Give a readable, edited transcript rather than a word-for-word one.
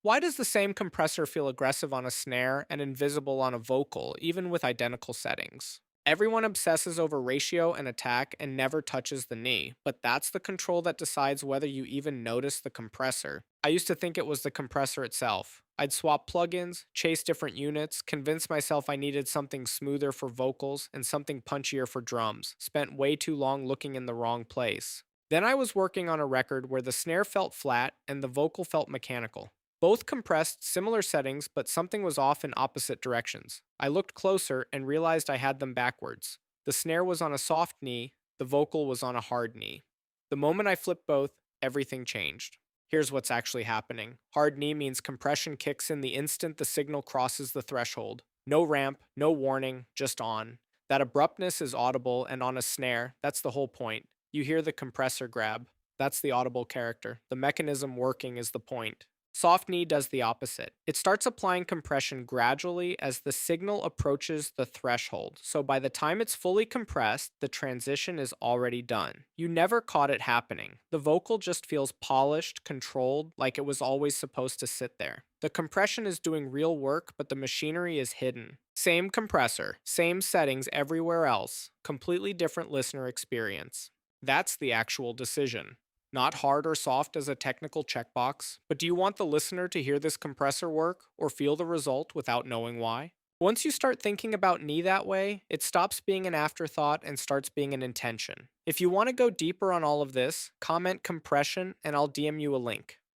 Why does the same compressor feel aggressive on a snare and invisible on a vocal, even with identical settings? Everyone obsesses over ratio and attack and never touches the knee, but that's the control that decides whether you even notice the compressor. I used to think it was the compressor itself. I'd swap plugins, chase different units, convince myself I needed something smoother for vocals and something punchier for drums, spent way too long looking in the wrong place. Then I was working on a record where the snare felt flat and the vocal felt mechanical. Both compressed similar settings, but something was off in opposite directions. I looked closer and realized I had them backwards. The snare was on a soft knee, the vocal was on a hard knee. The moment I flipped both, everything changed. Here's what's actually happening. Hard knee means compression kicks in the instant the signal crosses the threshold. No ramp, no warning, just on. That abruptness is audible, and on a snare, that's the whole point. You hear the compressor grab. That's the audible character. The mechanism working is the point. Soft knee does the opposite. It starts applying compression gradually as the signal approaches the threshold, so by the time it's fully compressed, the transition is already done. You never caught it happening. The vocal just feels polished, controlled, like it was always supposed to sit there. The compression is doing real work, but the machinery is hidden. Same compressor, same settings everywhere else, completely different listener experience. That's the actual decision. Not hard or soft as a technical checkbox, but do you want the listener to hear this compressor work or feel the result without knowing why? Once you start thinking about knee that way, it stops being an afterthought and starts being an intention. If you want to go deeper on all of this, comment compression and I'll DM you a link.